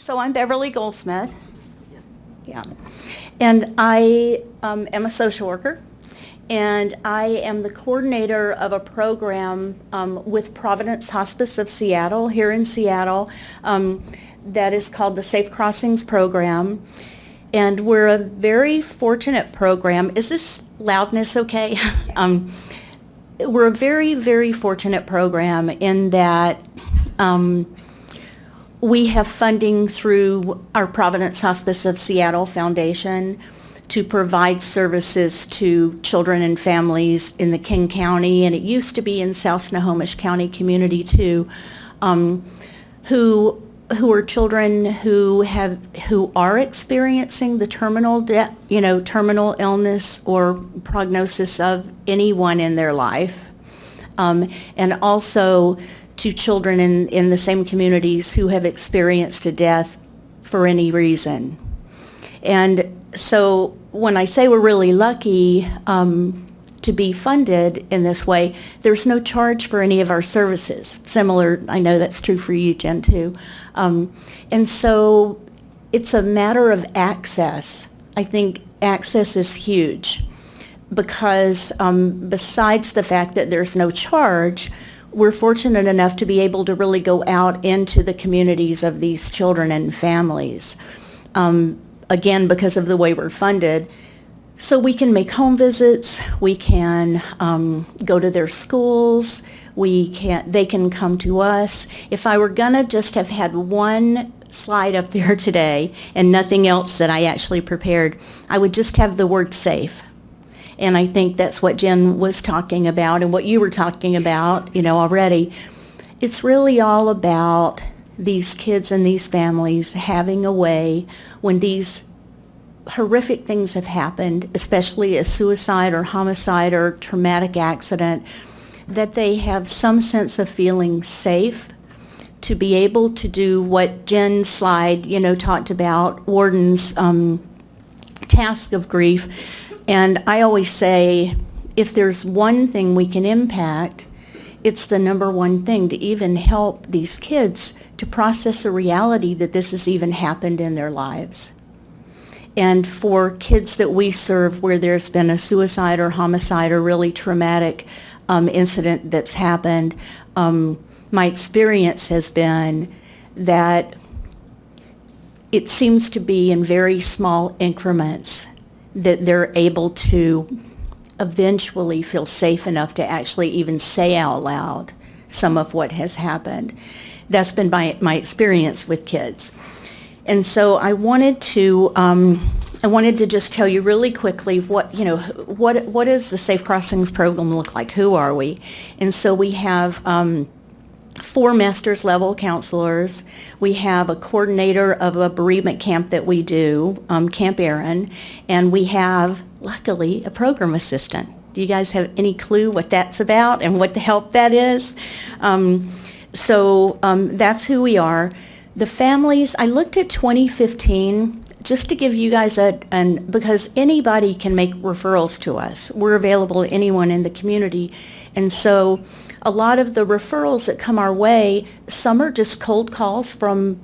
So I'm Beverly Goldsmith. Yeah. And I am a social worker, and I am the coordinator of a program with Providence Hospice of Seattle, here in Seattle, that is called the Safe Crossings Program. And we're a very fortunate program. Is this loudness okay? We're a very, very fortunate program in that we have funding through our Providence Hospice of Seattle Foundation to provide services to children and families in the King County, and it used to be in South Snohomish County community too, who are children who are experiencing the terminal illness or prognosis of anyone in their life, and also to children in the same communities who have experienced a death for any reason. And so when I say we're really lucky to be funded in this way, there's no charge for any of our services. Similar, I know that's true for you, Jen, too. And so it's a matter of access. I think access is huge because besides the fact that there's no charge, we're fortunate enough to be able to really go out into the communities of these children and families. Again, because of the way we're funded. So we can make home visits, we can go to their schools, they can come to us. If I were gonna just have had one slide up there today and nothing else that I actually prepared, I would just have the word safe. And I think that's what Jen was talking about and what you were talking about, already. It's really all about these kids and these families having a way when these horrific things have happened, especially a suicide or homicide or traumatic accident, that they have some sense of feeling safe to be able to do what Jen's slide, talked about, Warden's task of grief. And I always say, if there's one thing we can impact, it's the number one thing, to even help these kids to process the reality that this has even happened in their lives. And for kids that we serve where there's been a suicide or homicide or really traumatic incident that's happened, my experience has been that it seems to be in very small increments that they're able to eventually feel safe enough to actually even say out loud some of what has happened. That's been my experience with kids. And so I wanted to just tell you really quickly what does the Safe Crossings program look like? Who are we? And so we have 4 master's level counselors. We have a coordinator of a bereavement camp that we do, Camp Aaron, and we have, luckily, a program assistant. Do you guys have any clue what that's about and what the help that is? So that's who we are. The families, I looked at 2015 just to give you guys because anybody can make referrals to us. We're available to anyone in the community. And so a lot of the referrals that come our way, some are just cold calls from,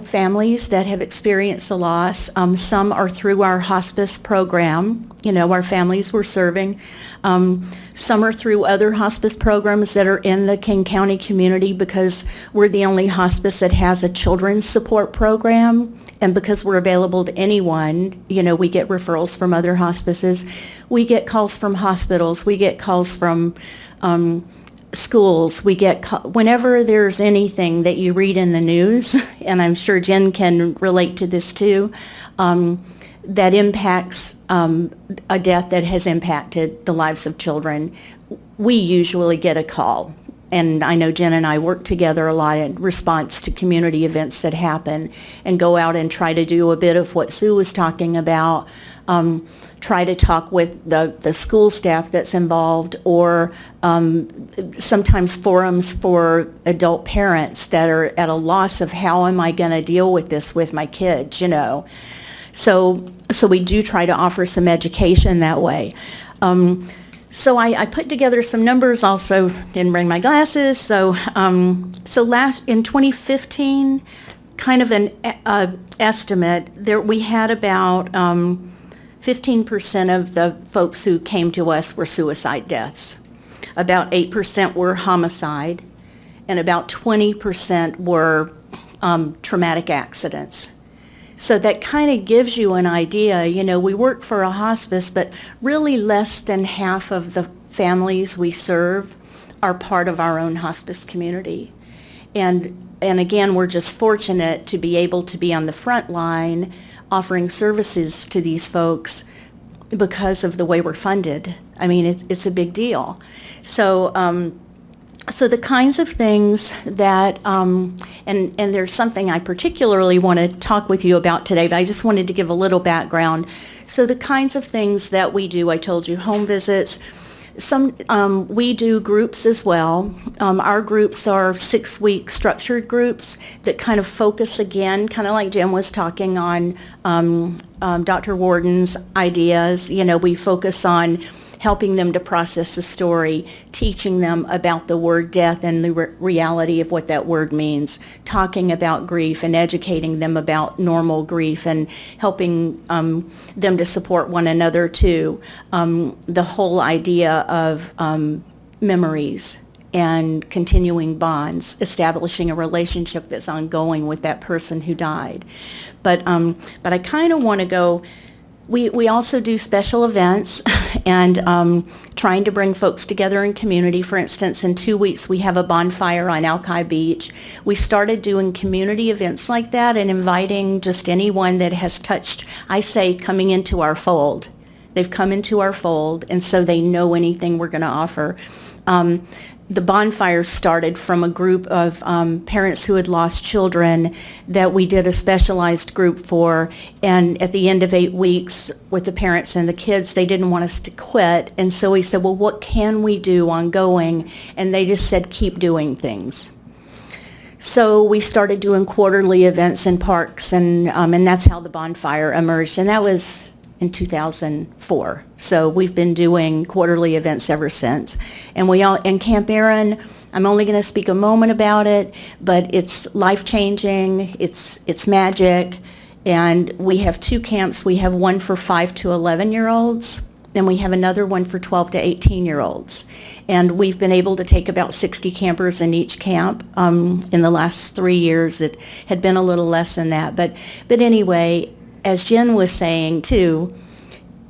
families that have experienced a loss. Some are through our hospice program, our families we're serving. Some are through other hospice programs that are in the King County community because we're the only hospice that has a children's support program. And because we're available to anyone, we get referrals from other hospices. We get calls from hospitals. We get calls from schools. We get whenever there's anything that you read in the news, and I'm sure Jen can relate to this too, that impacts a death that has impacted the lives of children, we usually get a call. And I know Jen and I work together a lot in response to community events that happen and go out and try to do a bit of what Sue was talking about, try to talk with the school staff that's involved, or sometimes forums for adult parents that are at a loss of how am I going to deal with this with my kids, So we do try to offer some education that way. So I put together some numbers. Also didn't bring my glasses. So in 2015, kind of an estimate, we had about 15% of the folks who came to us were suicide deaths. About 8% were homicide, and about 20% were traumatic accidents. So that kind of gives you an idea. We work for a hospice, but really less than half of the families we serve are part of our own hospice community. And again, we're just fortunate to be able to be on the front line offering services to these folks because of the way we're funded. I mean, it's a big deal. So the kinds of things that, and there's something I particularly want to talk with you about today, but I just wanted to give a little background. So the kinds of things that we do, I told you, home visits. We do groups as well. Our groups are 6-week structured groups that kind of focus, again, kind of like Jim was talking on Dr. Warden's ideas. We focus on helping them to process the story, teaching them about the word death and the reality of what that word means, talking about grief and educating them about normal grief and helping them to support one another too. The whole idea of memories and continuing bonds, establishing a relationship that's ongoing with that person who died. But I kind of want to go. We also do special events and trying to bring folks together in community. For instance, in 2 weeks, we have a bonfire on Alki Beach. We started doing community events like that and inviting just anyone that has touched, I say, coming into our fold. They've come into our fold, and so they know anything we're going to offer. The bonfire started from a group of parents who had lost children that we did a specialized group for, and at the end of 8 weeks with the parents and the kids, they didn't want us to quit, and so we said, well, what can we do ongoing? And they just said, keep doing things. So we started doing quarterly events in parks, and that's how the bonfire emerged, and that was in 2004. So we've been doing quarterly events ever since. And Camp Aaron, I'm only going to speak a moment about it, but it's life-changing, it's magic, and we have 2 camps. We have one for 5 to 11-year-olds, and we have another one for 12 to 18-year-olds. And we've been able to take about 60 campers in each camp in the last 3 years. It had been a little less than that. But anyway, as Jen was saying too,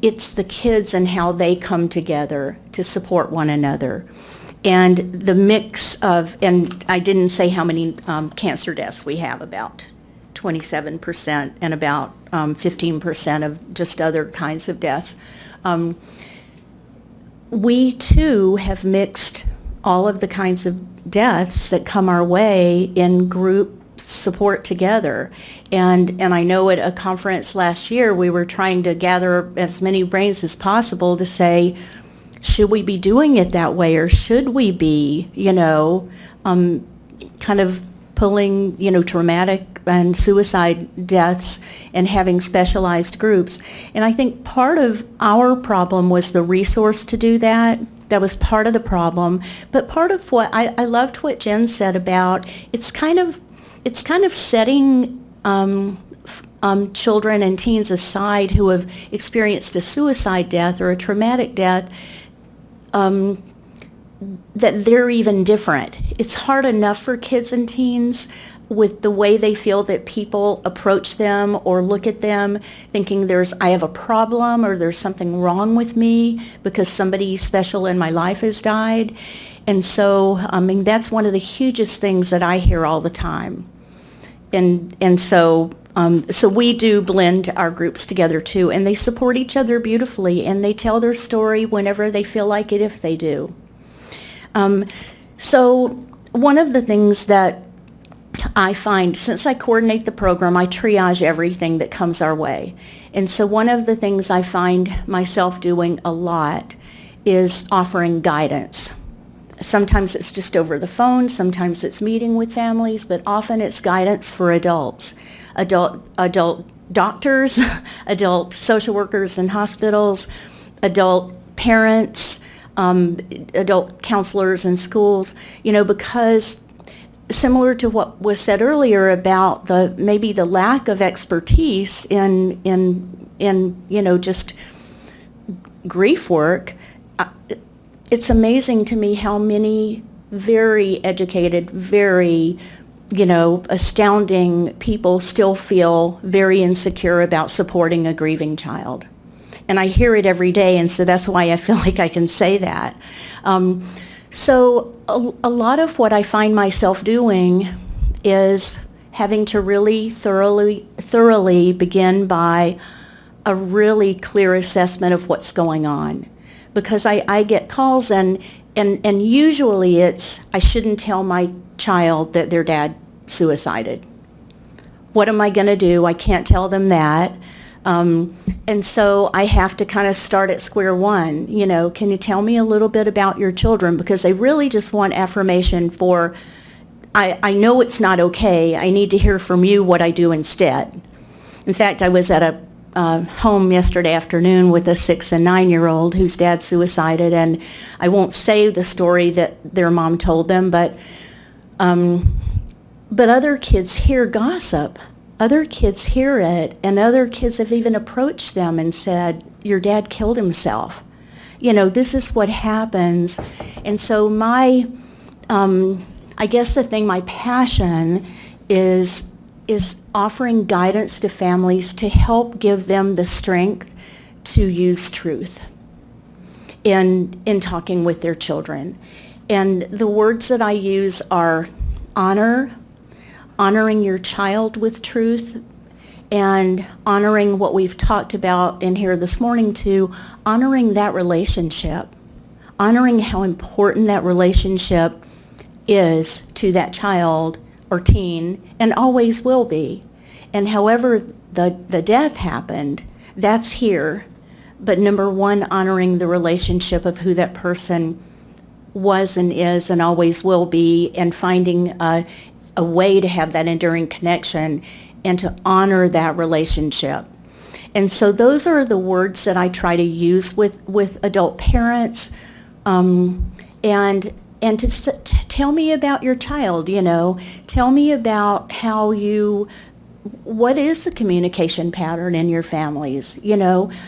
it's the kids and how they come together to support one another. And the mix of, and I didn't say how many cancer deaths we have, about 27%, and about 15% of just other kinds of deaths. We too have mixed all of the kinds of deaths that come our way in group support together. And I know at a conference last year we were trying to gather as many brains as possible to say, should we be doing it that way, or should we be, kind of pulling, traumatic and suicide deaths and having specialized groups. And I think part of our problem was the resource to do that. That was part of the problem. But part of what I loved what Jen said about it's kind of setting children and teens aside who have experienced a suicide death or a traumatic death, that they're even different. It's hard enough for kids and teens with the way they feel that people approach them or look at them thinking I have a problem or there's something wrong with me because somebody special in my life has died. And so, that's one of the hugest things that I hear all the time. And so we do blend our groups together too, and they support each other beautifully, and they tell their story whenever they feel like it, if they do. So one of the things that I find, since I coordinate the program, I triage everything that comes our way. And so one of the things I find myself doing a lot is offering guidance. Sometimes it's just over the phone, sometimes it's meeting with families, but often it's guidance for adults, adult doctors, adult social workers in hospitals, adult parents, adult counselors in schools, because similar to what was said earlier about maybe the lack of expertise in just grief work, it's amazing to me how many very educated, very astounding people still feel very insecure about supporting a grieving child. And I hear it every day, and so that's why I feel like I can say that. So a lot of what I find myself doing is having to really thoroughly begin by a really clear assessment of what's going on. Because I get calls and usually it's, I shouldn't tell my child that their dad suicided. What am I going to do? I can't tell them that. And so I have to kind of start at square one. Can you tell me a little bit about your children? Because they really just want affirmation for, I know it's not okay. I need to hear from you what I do instead. In fact, I was at a home yesterday afternoon with a 6 and 9-year-old whose dad suicided, and I won't say the story that their mom told them, but other kids hear gossip. Other kids hear it, and other kids have even approached them and said, your dad killed himself. This is what happens. And so my passion is offering guidance to families to help give them the strength to use truth in talking with their children. And the words that I use are honoring your child with truth, and honoring what we've talked about in here this morning too, honoring that relationship, honoring how important that relationship is to that child or teen, and always will be. And however the death happened, that's here. But number one, honoring the relationship of who that person was and is and always will be, and finding a way to have that enduring connection and to honor that relationship. And so those are the words that I try to use with adult parents, and to tell me about your child, tell me about what is the communication pattern in your families?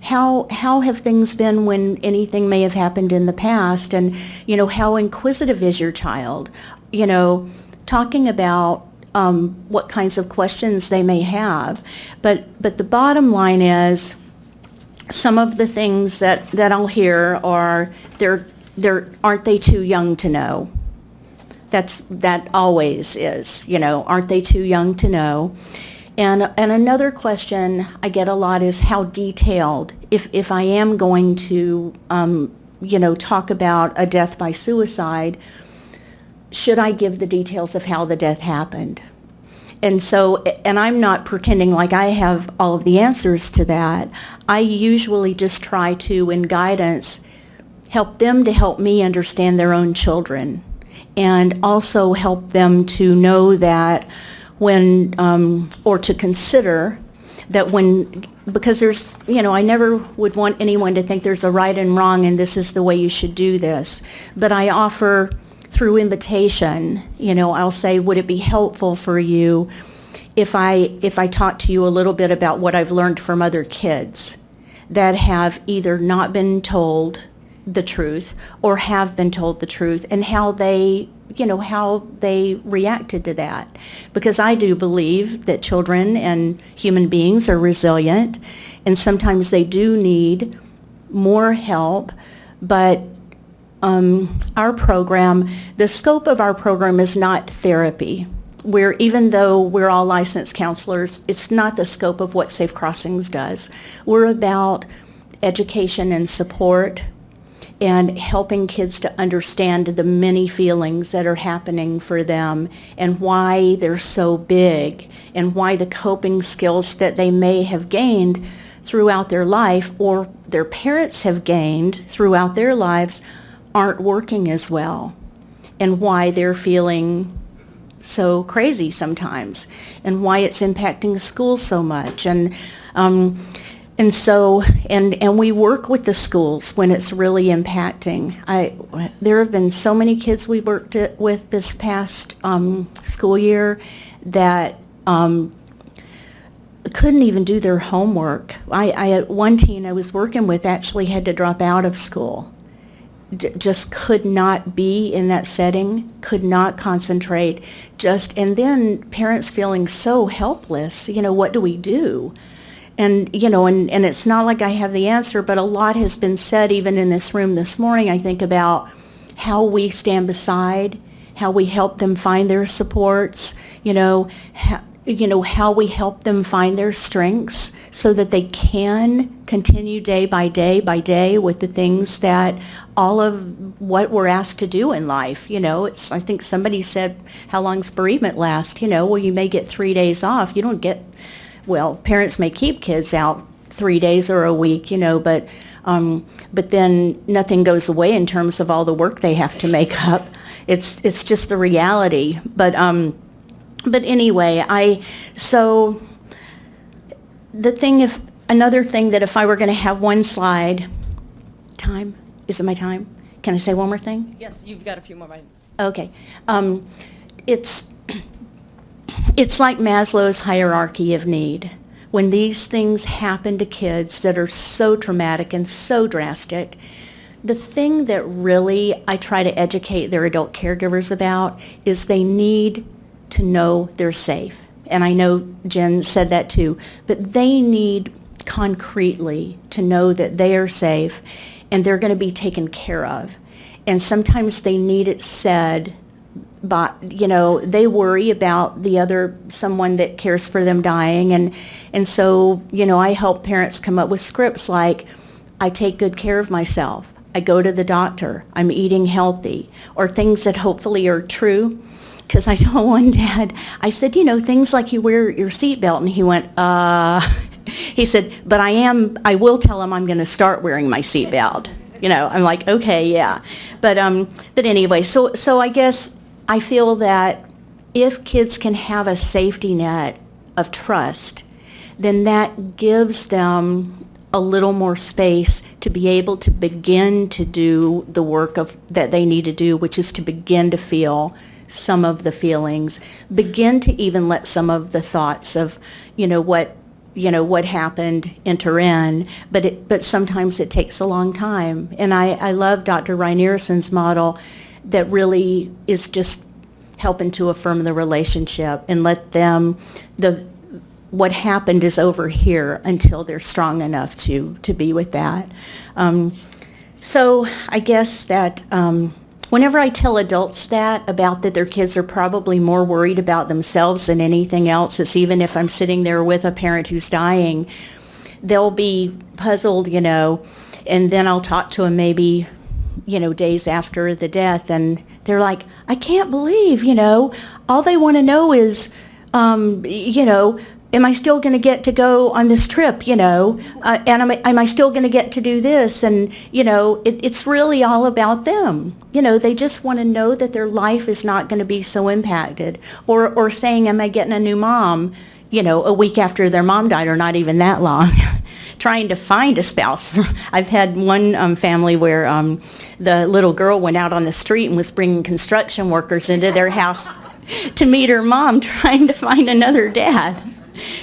How have things been when anything may have happened in the past? And, how inquisitive is your child? Talking about what kinds of questions they may have. But the bottom line is, some of the things that I'll hear are, aren't they too young to know? That always is, aren't they too young to know? And another question I get a lot is how detailed, if I am going to, talk about a death by suicide, should I give the details of how the death happened? And so, and I'm not pretending like I have all of the answers to that. I usually just try to, in guidance, help them to help me understand their own children, and also help them to know that when, or to consider that when, because there's, I never would want anyone to think there's a right and wrong and this is the way you should do this. But I offer, through invitation, I'll say, would it be helpful for you if I talk to you a little bit about what I've learned from other kids that have either not been told the truth or have been told the truth, and how they reacted to that? Because I do believe that children and human beings are resilient, and sometimes they do need more help. But our program, the scope of our program is not therapy. Even though we're all licensed counselors, it's not the scope of what Safe Crossings does. We're about education and support, and helping kids to understand the many feelings that are happening for them, and why they're so big, and why the coping skills that they may have gained throughout their life, or their parents have gained throughout their lives, aren't working as well, and why they're feeling so crazy sometimes, and why it's impacting school so much. And And so, and we work with the schools when it's really impacting. There have been so many kids we worked with this past school year that couldn't even do their homework. One teen I was working with actually had to drop out of school. Just could not be in that setting, could not concentrate, and then parents feeling so helpless, what do we do? And, and it's not like I have the answer, but a lot has been said even in this room this morning, I think, about how we stand beside, how we help them find their supports, how we help them find their strengths so that they can continue day by day with the things that all of what we're asked to do in life. I think somebody said, how long's bereavement last? Well, you may get 3 days off. You don't get, parents may keep kids out 3 days or a week, but then nothing goes away in terms of all the work they have to make up. It's just the reality. But anyway, so another thing that if I were going to have one slide, is it my time? Can I say one more thing? Yes, you've got a few more minutes. Okay. It's like Maslow's hierarchy of need. When these things happen to kids that are so traumatic and so drastic, the thing that really I try to educate their adult caregivers about is they need to know they're safe. And I know Jen said that too, but they need concretely to know that they are safe and they're going to be taken care of. And sometimes they need it said, but they worry about someone that cares for them dying. And so, I help parents come up with scripts like, I take good care of myself. I go to the doctor. I'm eating healthy, or things that hopefully are true. Because I told one dad, I said, things like you wear your seatbelt. And he went, he said, but I will tell him I'm going to start wearing my seatbelt. I'm like, okay, yeah. But anyway, so I guess I feel that if kids can have a safety net of trust, then that gives them a little more space to be able to begin to do the work that they need to do, which is to begin to feel some of the feelings, begin to even let some of the thoughts of, what happened enter in, but sometimes it takes a long time. And I love Dr. Reinerson's model that really is just helping to affirm the relationship and let them, what happened is over here until they're strong enough to be with that. So I guess that whenever I tell adults that their kids are probably more worried about themselves than anything else, it's even if I'm sitting there with a parent who's dying, they'll be puzzled, and then I'll talk to them maybe, days after the death, and they're like, I can't believe, all they want to know is, am I still going to get to go on this trip, and am I still going to get to do this? And, it's really all about them. They just want to know that their life is not going to be so impacted. Or saying, am I getting a new mom, a week after their mom died, or not even that long. Trying to find a spouse. I've had one family where the little girl went out on the street and was bringing construction workers into their house to meet her mom, trying to find another dad.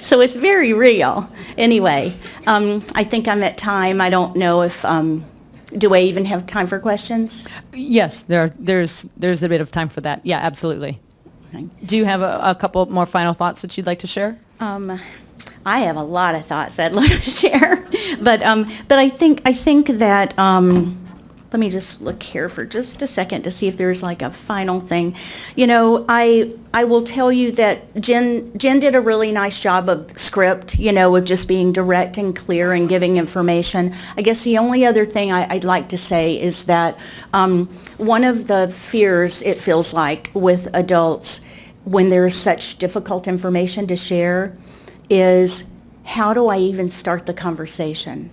So it's very real. Anyway, I think I'm at time. I don't know if, do I even have time for questions? Yes, there's a bit of time for that. Yeah, absolutely. Okay. Do you have a couple more final thoughts that you'd like to share? I have a lot of thoughts I'd love to share, but I think that let me just look here for just a second to see if there's like a final thing. I will tell you that Jen did a really nice job of script, of just being direct and clear and giving information. I guess the only other thing I'd like to say is that one of the fears, it feels like, with adults when there's such difficult information to share is, how do I even start the conversation?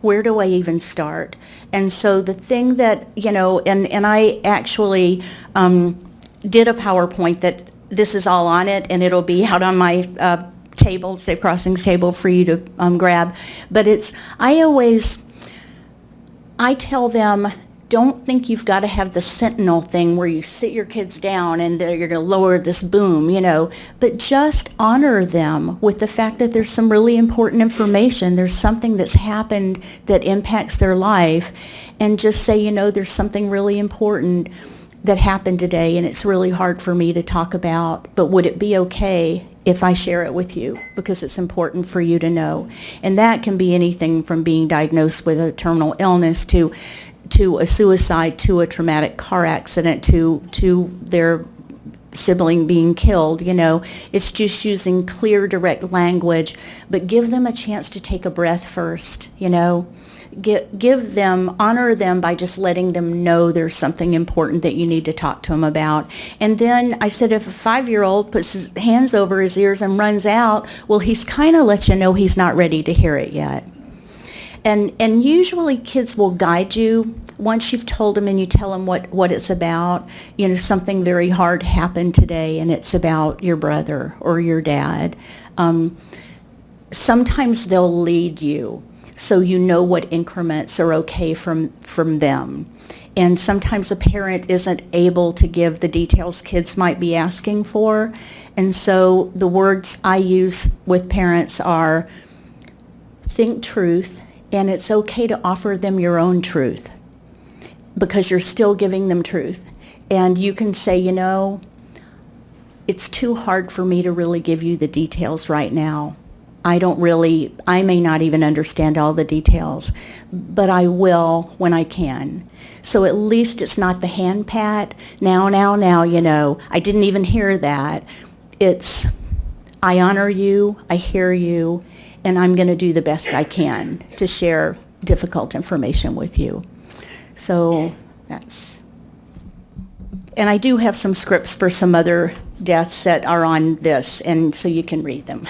Where do I even start? And so the thing that, and I actually did a PowerPoint that this is all on it, and it'll be out on my table, Safe Crossings table for you to grab. But I tell them, don't think you've got to have the sentinel thing where you sit your kids down and you're going to lower this boom, but just honor them with the fact that there's some really important information. There's something that's happened that impacts their life, and just say, there's something really important that happened today, and it's really hard for me to talk about, but would it be okay if I share it with you, because it's important for you to know? And that can be anything from being diagnosed with a terminal illness to a suicide, to a traumatic car accident, to their sibling being killed. It's just using clear, direct language, but give them a chance to take a breath first. Give them, honor them by just letting them know there's something important that you need to talk to them about. And then I said, if a 5-year-old puts his hands over his ears and runs out, well, he's kind of let you know he's not ready to hear it yet. And usually kids will guide you once you've told them and you tell them what it's about. Something very hard happened today and it's about your brother or your dad. Sometimes they'll lead you so you know what increments are okay from them. And sometimes a parent isn't able to give the details kids might be asking for. And so the words I use with parents are, think truth, and it's okay to offer them your own truth, because you're still giving them truth. And you can say, it's too hard for me to really give you the details right now. I may not even understand all the details, but I will when I can. So at least it's not the hand pat, now, I didn't even hear that. It's, I honor you, I hear you, and I'm going to do the best I can to share difficult information with you. So and I do have some scripts for some other deaths that are on this, and so you can read them.